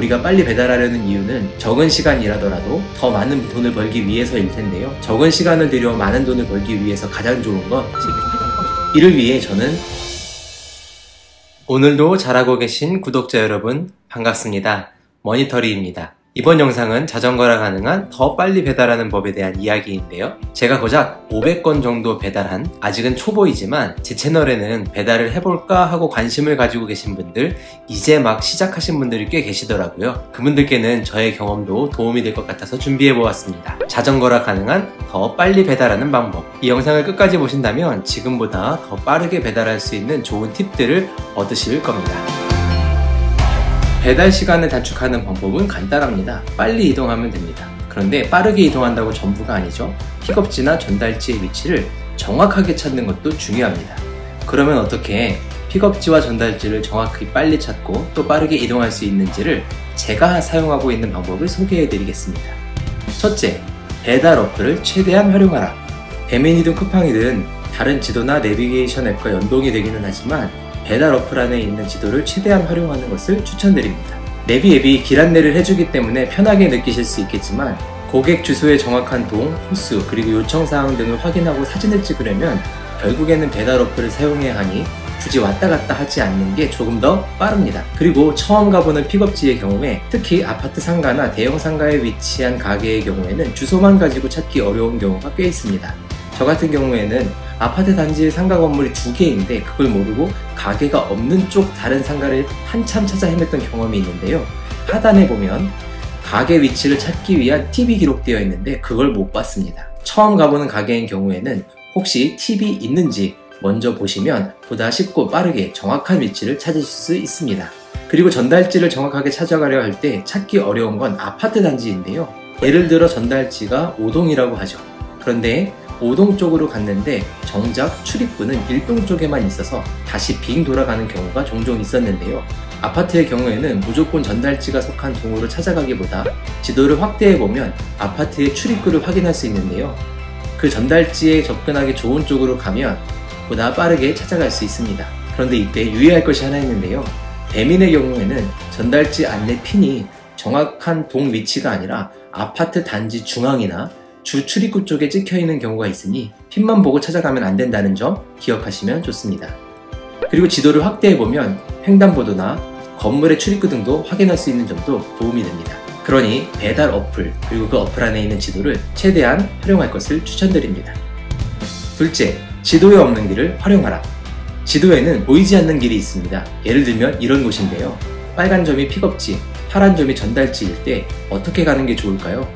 우리가 빨리 배달하려는 이유는 적은 시간 일하더라도 더 많은 돈을 벌기 위해서일 텐데요. 적은 시간을 들여 많은 돈을 벌기 위해서 가장 좋은 건 이를 위해 저는 오늘도 잘하고 계신 구독자 여러분 반갑습니다. 머니터리입니다. 이번 영상은 자전거라 가능한 더 빨리 배달하는 법에 대한 이야기인데요. 제가 고작 500건 정도 배달한 아직은 초보이지만 제 채널에는 배달을 해볼까 하고 관심을 가지고 계신 분들, 이제 막 시작하신 분들이 꽤 계시더라고요. 그분들께는 저의 경험도 도움이 될 것 같아서 준비해보았습니다. 자전거라 가능한 더 빨리 배달하는 방법. 이 영상을 끝까지 보신다면 지금보다 더 빠르게 배달할 수 있는 좋은 팁들을 얻으실 겁니다. 배달 시간을 단축하는 방법은 간단합니다. 빨리 이동하면 됩니다. 그런데 빠르게 이동한다고 전부가 아니죠. 픽업지나 전달지의 위치를 정확하게 찾는 것도 중요합니다. 그러면 어떻게 픽업지와 전달지를 정확히 빨리 찾고 또 빠르게 이동할 수 있는지를 제가 사용하고 있는 방법을 소개해 드리겠습니다. 첫째, 배달 어플을 최대한 활용하라. 배민이든 쿠팡이든 다른 지도나 내비게이션 앱과 연동이 되기는 하지만 배달 어플 안에 있는 지도를 최대한 활용하는 것을 추천드립니다. 내비 앱이 길 안내를 해주기 때문에 편하게 느끼실 수 있겠지만 고객 주소의 정확한 동, 호수, 그리고 요청사항 등을 확인하고 사진을 찍으려면 결국에는 배달 어플을 사용해야 하니 굳이 왔다 갔다 하지 않는 게 조금 더 빠릅니다. 그리고 처음 가보는 픽업지의 경우에 특히 아파트 상가나 대형 상가에 위치한 가게의 경우에는 주소만 가지고 찾기 어려운 경우가 꽤 있습니다. 저 같은 경우에는 아파트 단지에 상가 건물이 2개인데 그걸 모르고 가게가 없는 쪽 다른 상가를 한참 찾아 헤맸던 경험이 있는데요. 하단에 보면 가게 위치를 찾기 위한 팁이 기록되어 있는데 그걸 못 봤습니다. 처음 가보는 가게인 경우에는 혹시 팁이 있는지 먼저 보시면 보다 쉽고 빠르게 정확한 위치를 찾으실 수 있습니다. 그리고 전달지를 정확하게 찾아가려 할 때 찾기 어려운 건 아파트 단지인데요. 예를 들어 전달지가 5동이라고 하죠. 그런데 5동 쪽으로 갔는데 정작 출입구는 1동 쪽에만 있어서 다시 빙 돌아가는 경우가 종종 있었는데요. 아파트의 경우에는 무조건 전달지가 속한 동으로 찾아가기보다 지도를 확대해보면 아파트의 출입구를 확인할 수 있는데요. 그 전달지에 접근하기 좋은 쪽으로 가면 보다 빠르게 찾아갈 수 있습니다. 그런데 이때 유의할 것이 하나 있는데요. 배민의 경우에는 전달지 안내 핀이 정확한 동 위치가 아니라 아파트 단지 중앙이나 주 출입구 쪽에 찍혀있는 경우가 있으니 핀만 보고 찾아가면 안 된다는 점 기억하시면 좋습니다. 그리고 지도를 확대해보면 횡단보도나 건물의 출입구 등도 확인할 수 있는 점도 도움이 됩니다. 그러니 배달 어플 그리고 그 어플 안에 있는 지도를 최대한 활용할 것을 추천드립니다. 둘째, 지도에 없는 길을 활용하라. 지도에는 보이지 않는 길이 있습니다. 예를 들면 이런 곳인데요. 빨간 점이 픽업지, 파란 점이 전달지일 때 어떻게 가는 게 좋을까요?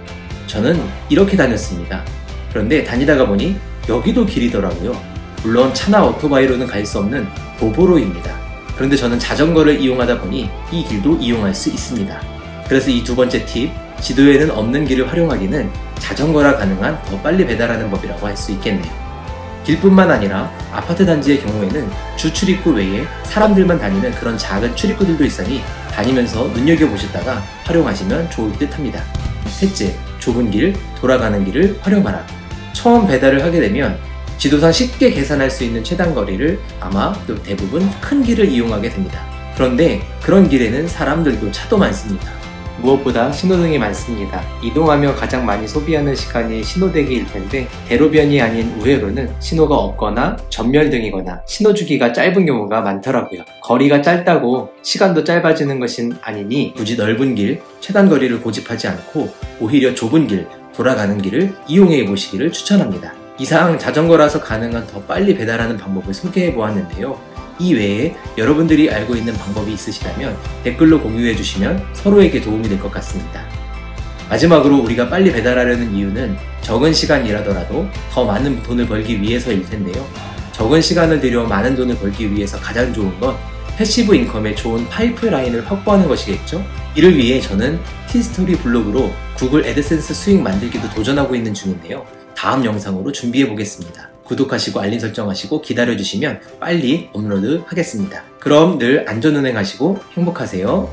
저는 이렇게 다녔습니다. 그런데 다니다가 보니 여기도 길이더라고요. 물론 차나 오토바이로는 갈 수 없는 도보로입니다. 그런데 저는 자전거를 이용하다 보니 이 길도 이용할 수 있습니다. 그래서 이 두 번째 팁, 지도에는 없는 길을 활용하기는 자전거라 가능한 더 빨리 배달하는 법이라고 할 수 있겠네요. 길뿐만 아니라 아파트 단지의 경우에는 주 출입구 외에 사람들만 다니는 그런 작은 출입구들도 있으니 다니면서 눈여겨보셨다가 활용하시면 좋을 듯 합니다. 셋째, 좁은 길, 돌아가는 길을 활용하라. 처음 배달을 하게 되면 지도상 쉽게 계산할 수 있는 최단 거리를 아마 또 대부분 큰 길을 이용하게 됩니다. 그런데 그런 길에는 사람들도 차도 많습니다. 무엇보다 신호등이 많습니다. 이동하며 가장 많이 소비하는 시간이 신호대기일 텐데 대로변이 아닌 우회로는 신호가 없거나 전멸등이거나 신호주기가 짧은 경우가 많더라고요. 거리가 짧다고 시간도 짧아지는 것은 아니니 굳이 넓은 길, 최단 거리를 고집하지 않고 오히려 좁은 길, 돌아가는 길을 이용해 보시기를 추천합니다. 이상 자전거라서 가능한 더 빨리 배달하는 방법을 소개해 보았는데요. 이 외에 여러분들이 알고 있는 방법이 있으시다면 댓글로 공유해 주시면 서로에게 도움이 될 것 같습니다. 마지막으로 우리가 빨리 배달하려는 이유는 적은 시간 일하더라도 더 많은 돈을 벌기 위해서일 텐데요. 적은 시간을 들여 많은 돈을 벌기 위해서 가장 좋은 건 패시브 인컴의 좋은 파이프라인을 확보하는 것이겠죠? 이를 위해 저는 티스토리 블로그로 구글 애드센스 수익 만들기도 도전하고 있는 중인데요. 다음 영상으로 준비해 보겠습니다. 구독하시고 알림 설정하시고 기다려주시면 빨리 업로드 하겠습니다. 그럼 늘 안전운행하시고 행복하세요.